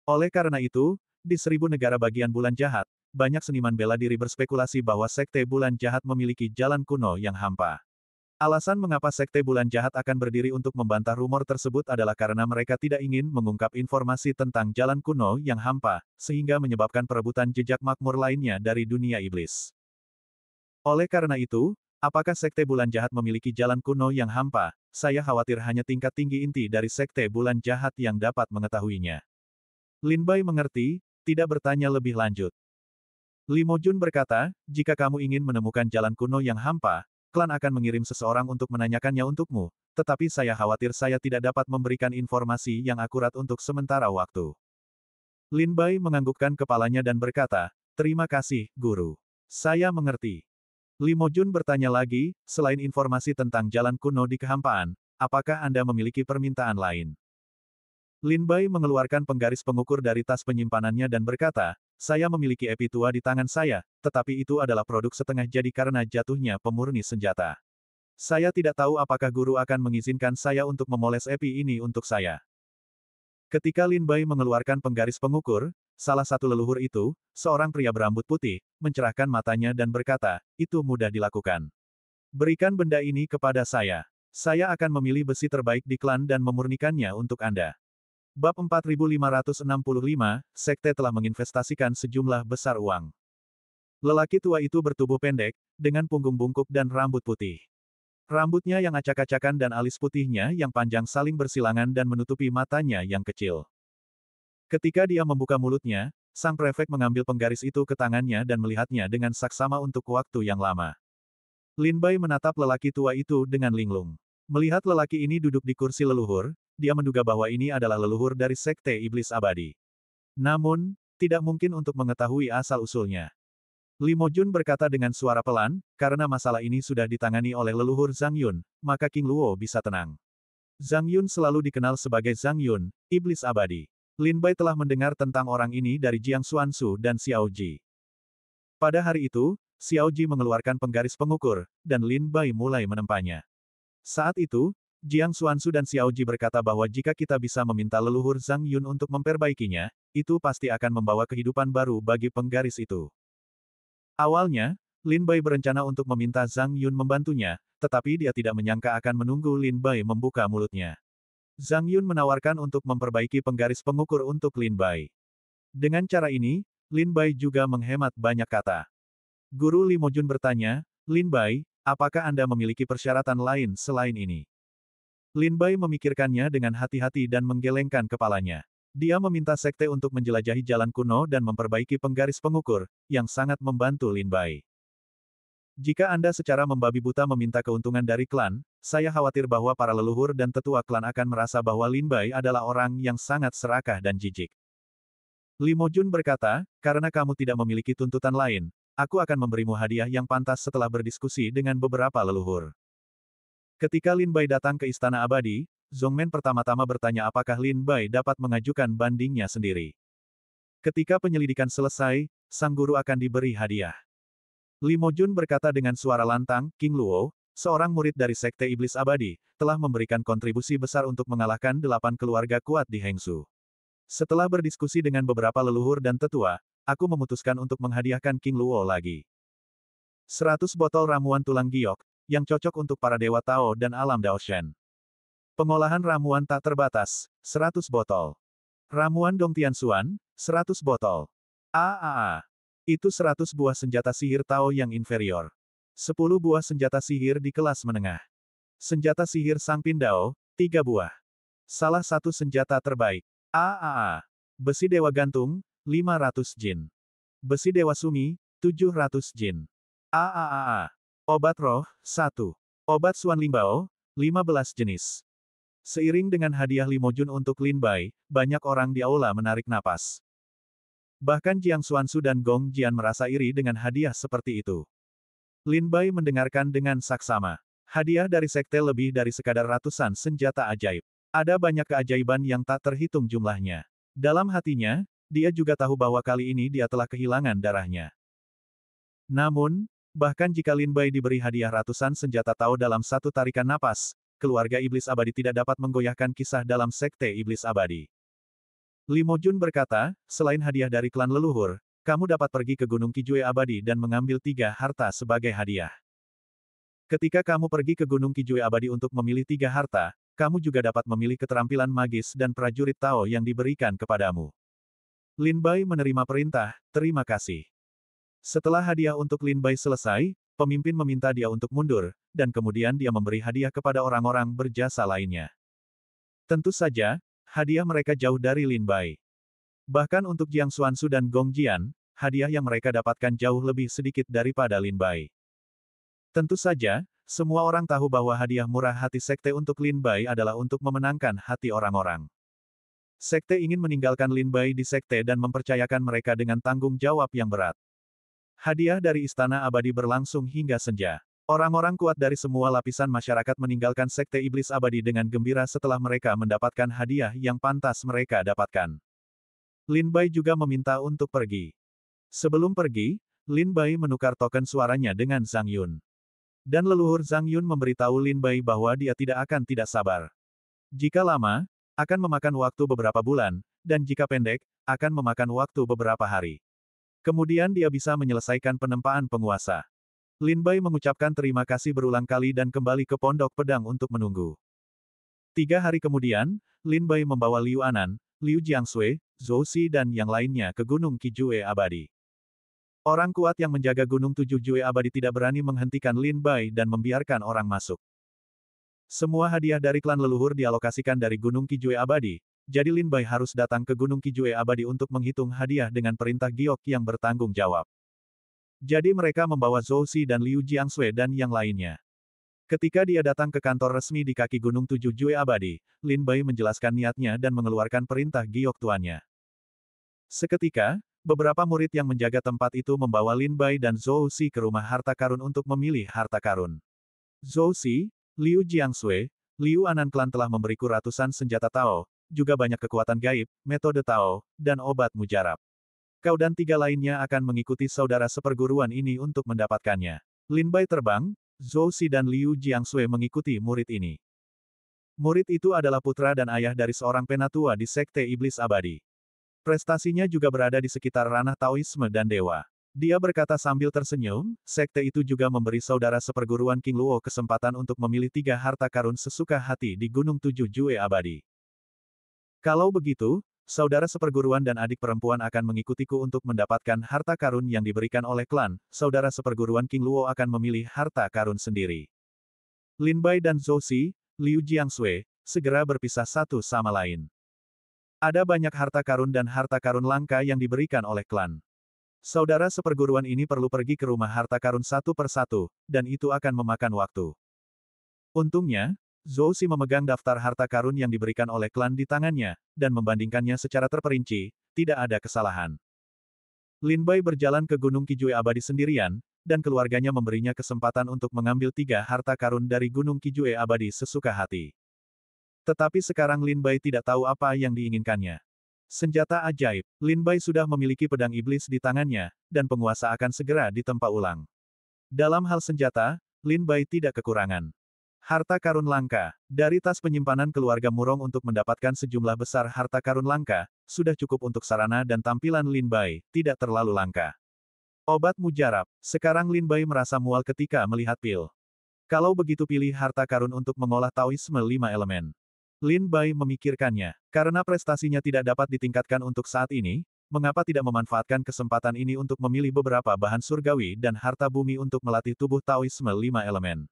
Oleh karena itu, di 1000 negara bagian Bulan Jahat, banyak seniman bela diri berspekulasi bahwa Sekte Bulan Jahat memiliki jalan kuno yang hampa. Alasan mengapa Sekte Bulan Jahat akan berdiri untuk membantah rumor tersebut adalah karena mereka tidak ingin mengungkap informasi tentang jalan kuno yang hampa, sehingga menyebabkan perebutan jejak makmur lainnya dari dunia iblis. Oleh karena itu, apakah Sekte Bulan Jahat memiliki jalan kuno yang hampa? Saya khawatir hanya tingkat tinggi inti dari Sekte Bulan Jahat yang dapat mengetahuinya. Lin Bai mengerti, tidak bertanya lebih lanjut. Li Mojun berkata, jika kamu ingin menemukan jalan kuno yang hampa, klan akan mengirim seseorang untuk menanyakannya untukmu, tetapi saya khawatir saya tidak dapat memberikan informasi yang akurat untuk sementara waktu. Lin Bai menganggukkan kepalanya dan berkata, terima kasih, Guru. Saya mengerti. Li Mojun bertanya lagi, selain informasi tentang jalan kuno di kehampaan, apakah Anda memiliki permintaan lain? Lin Bai mengeluarkan penggaris pengukur dari tas penyimpanannya dan berkata, saya memiliki epi tua di tangan saya, tetapi itu adalah produk setengah jadi karena jatuhnya pemurni senjata. Saya tidak tahu apakah guru akan mengizinkan saya untuk memoles epi ini untuk saya. Ketika Lin Bai mengeluarkan penggaris pengukur, salah satu leluhur itu, seorang pria berambut putih, mencerahkan matanya dan berkata, itu mudah dilakukan. Berikan benda ini kepada saya. Saya akan memilih besi terbaik di klan dan memurnikannya untuk Anda. Bab 4565, Sekte telah menginvestasikan sejumlah besar uang. Lelaki tua itu bertubuh pendek, dengan punggung bungkuk dan rambut putih. Rambutnya yang acak-acakan dan alis putihnya yang panjang saling bersilangan dan menutupi matanya yang kecil. Ketika dia membuka mulutnya, sang prefek mengambil penggaris itu ke tangannya dan melihatnya dengan saksama untuk waktu yang lama. Lin Bai menatap lelaki tua itu dengan linglung. Melihat lelaki ini duduk di kursi leluhur, dia menduga bahwa ini adalah leluhur dari Sekte Iblis Abadi. Namun, tidak mungkin untuk mengetahui asal-usulnya. Li Mojun berkata dengan suara pelan, karena masalah ini sudah ditangani oleh leluhur Zhang Yun, maka King Luo bisa tenang. Zhang Yun selalu dikenal sebagai Zhang Yun, Iblis Abadi. Lin Bai telah mendengar tentang orang ini dari Jiang Xuansu dan Xiao Ji. Pada hari itu, Xiao Ji mengeluarkan penggaris pengukur, dan Lin Bai mulai menempanya. Saat itu, Jiang Xuansu dan Xiao Ji berkata bahwa jika kita bisa meminta leluhur Zhang Yun untuk memperbaikinya, itu pasti akan membawa kehidupan baru bagi penggaris itu. Awalnya, Lin Bai berencana untuk meminta Zhang Yun membantunya, tetapi dia tidak menyangka akan menunggu Lin Bai membuka mulutnya. Zhang Yun menawarkan untuk memperbaiki penggaris pengukur untuk Lin Bai. Dengan cara ini, Lin Bai juga menghemat banyak kata. Guru Li Mojun bertanya, Lin Bai, apakah Anda memiliki persyaratan lain selain ini? Lin Bai memikirkannya dengan hati-hati dan menggelengkan kepalanya. Dia meminta sekte untuk menjelajahi jalan kuno dan memperbaiki penggaris pengukur, yang sangat membantu Lin Bai. Jika Anda secara membabi buta meminta keuntungan dari klan, saya khawatir bahwa para leluhur dan tetua klan akan merasa bahwa Lin Bai adalah orang yang sangat serakah dan jijik. Li Mojun berkata, karena kamu tidak memiliki tuntutan lain, aku akan memberimu hadiah yang pantas setelah berdiskusi dengan beberapa leluhur. Ketika Lin Bai datang ke Istana Abadi, Zhongmen pertama-tama bertanya apakah Lin Bai dapat mengajukan bandingnya sendiri. Ketika penyelidikan selesai, sang guru akan diberi hadiah. Li Mojun berkata dengan suara lantang, King Luo, seorang murid dari Sekte Iblis Abadi, telah memberikan kontribusi besar untuk mengalahkan 8 keluarga kuat di Hengsu. Setelah berdiskusi dengan beberapa leluhur dan tetua, aku memutuskan untuk menghadiahkan King Luo lagi. 100 botol ramuan tulang giok, yang cocok untuk para dewa Tao dan alam Daoshan. Pengolahan ramuan tak terbatas, 100 botol. Ramuan Dong Tianxuan, 100 botol. Itu 100 buah senjata sihir Tao yang inferior. 10 buah senjata sihir di kelas menengah. Senjata sihir Sang Pindao, 3 buah. Salah satu senjata terbaik. Besi Dewa Gantung, 500 jin. Besi Dewa Sumi, 700 jin. Obat roh, 1. Obat Suan Limbao, 15 jenis. Seiring dengan hadiah Li Mojun untuk Lin Bai, banyak orang di aula menarik napas. Bahkan Jiang Xuansu dan Gong Jian merasa iri dengan hadiah seperti itu. Lin Bai mendengarkan dengan saksama. Hadiah dari sekte lebih dari sekadar ratusan senjata ajaib. Ada banyak keajaiban yang tak terhitung jumlahnya. Dalam hatinya, dia juga tahu bahwa kali ini dia telah kehilangan darahnya. Namun, bahkan jika Lin Bai diberi hadiah ratusan senjata Tao dalam satu tarikan napas, keluarga Iblis Abadi tidak dapat menggoyahkan kisah dalam Sekte Iblis Abadi. Li Mojun berkata, selain hadiah dari klan leluhur, kamu dapat pergi ke Gunung Kijue Abadi dan mengambil 3 harta sebagai hadiah. Ketika kamu pergi ke Gunung Kijue Abadi untuk memilih 3 harta, kamu juga dapat memilih keterampilan magis dan prajurit Tao yang diberikan kepadamu. Lin Bai menerima perintah, terima kasih. Setelah hadiah untuk Lin Bai selesai, pemimpin meminta dia untuk mundur, dan kemudian dia memberi hadiah kepada orang-orang berjasa lainnya. Tentu saja, hadiah mereka jauh dari Lin Bai. Bahkan untuk Jiang Xuansu dan Gong Jian, hadiah yang mereka dapatkan jauh lebih sedikit daripada Lin Bai. Tentu saja, semua orang tahu bahwa hadiah murah hati sekte untuk Lin Bai adalah untuk memenangkan hati orang-orang. Sekte ingin meninggalkan Lin Bai di sekte dan mempercayakan mereka dengan tanggung jawab yang berat. Hadiah dari Istana Abadi berlangsung hingga senja. Orang-orang kuat dari semua lapisan masyarakat meninggalkan Sekte Iblis Abadi dengan gembira setelah mereka mendapatkan hadiah yang pantas mereka dapatkan. Lin Bai juga meminta untuk pergi. Sebelum pergi, Lin Bai menukar token suaranya dengan Zhang Yun. Dan leluhur Zhang Yun memberitahu Lin Bai bahwa dia tidak sabar. Jika lama, akan memakan waktu beberapa bulan, dan jika pendek, akan memakan waktu beberapa hari. Kemudian dia bisa menyelesaikan penempaan penguasa. Lin Bai mengucapkan terima kasih berulang kali dan kembali ke pondok pedang untuk menunggu. 3 hari kemudian, Lin Bai membawa Liu Anan, Liu Jiangsui, Zhou Xi dan yang lainnya ke Gunung Kijue Abadi. Orang kuat yang menjaga Gunung 7 Jue Abadi tidak berani menghentikan Lin Bai dan membiarkan orang masuk. Semua hadiah dari klan leluhur dialokasikan dari Gunung Kijue Abadi, jadi Lin Bai harus datang ke Gunung Kijue Abadi untuk menghitung hadiah dengan perintah giok yang bertanggung jawab. Jadi mereka membawa Zhou Xi dan Liu Jiangsui dan yang lainnya. Ketika dia datang ke kantor resmi di kaki Gunung 7 Jue Abadi, Lin Bai menjelaskan niatnya dan mengeluarkan perintah giok tuannya. Seketika, beberapa murid yang menjaga tempat itu membawa Lin Bai dan Zhou Xi ke rumah harta karun untuk memilih harta karun. Zhou Xi, Liu Jiangsui, Liu Anan klan telah memberiku ratusan senjata Tao, juga banyak kekuatan gaib, metode Tao, dan obat mujarab. Kau dan 3 lainnya akan mengikuti saudara seperguruan ini untuk mendapatkannya. Lin Bai terbang, Zhou Xi dan Liu Jiangsui mengikuti murid ini. Murid itu adalah putra dan ayah dari seorang penatua di Sekte Iblis Abadi. Prestasinya juga berada di sekitar ranah Taoisme dan dewa. Dia berkata sambil tersenyum, sekte itu juga memberi saudara seperguruan King Luo kesempatan untuk memilih 3 harta karun sesuka hati di Gunung 7 Jue Abadi. Kalau begitu, saudara seperguruan dan adik perempuan akan mengikutiku untuk mendapatkan harta karun yang diberikan oleh klan, saudara seperguruan King Luo akan memilih harta karun sendiri. Lin Bai dan Zhou Xi, Liu Jiangsui, segera berpisah satu sama lain. Ada banyak harta karun dan harta karun langka yang diberikan oleh klan. Saudara seperguruan ini perlu pergi ke rumah harta karun satu persatu, dan itu akan memakan waktu. Untungnya, Zhou Xi memegang daftar harta karun yang diberikan oleh klan di tangannya, dan membandingkannya secara terperinci, tidak ada kesalahan. Lin Bai berjalan ke Gunung Kijue Abadi sendirian, dan keluarganya memberinya kesempatan untuk mengambil 3 harta karun dari Gunung Kijue Abadi sesuka hati. Tetapi sekarang Lin Bai tidak tahu apa yang diinginkannya. Senjata ajaib, Lin Bai sudah memiliki pedang iblis di tangannya, dan penguasa akan segera ditempa ulang. Dalam hal senjata, Lin Bai tidak kekurangan. Harta karun langka, dari tas penyimpanan keluarga Murong untuk mendapatkan sejumlah besar harta karun langka, sudah cukup untuk sarana dan tampilan Lin Bai, tidak terlalu langka. Obat mujarab, sekarang Lin Bai merasa mual ketika melihat pil. Kalau begitu pilih harta karun untuk mengolah Taoisme 5 elemen. Lin Bai memikirkannya, karena prestasinya tidak dapat ditingkatkan untuk saat ini, mengapa tidak memanfaatkan kesempatan ini untuk memilih beberapa bahan surgawi dan harta bumi untuk melatih tubuh Taoisme 5 elemen.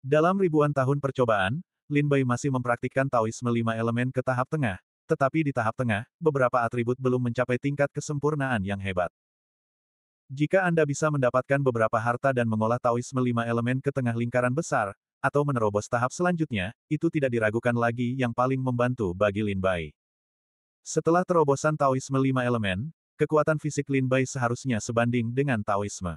Dalam ribuan tahun percobaan, Lin Bai masih mempraktikkan Taoisme 5 elemen ke tahap tengah, tetapi di tahap tengah, beberapa atribut belum mencapai tingkat kesempurnaan yang hebat. Jika Anda bisa mendapatkan beberapa harta dan mengolah Taoisme 5 elemen ke tengah lingkaran besar, atau menerobos tahap selanjutnya, itu tidak diragukan lagi yang paling membantu bagi Lin Bai. Setelah terobosan Taoisme 5 elemen, kekuatan fisik Lin Bai seharusnya sebanding dengan Taoisme.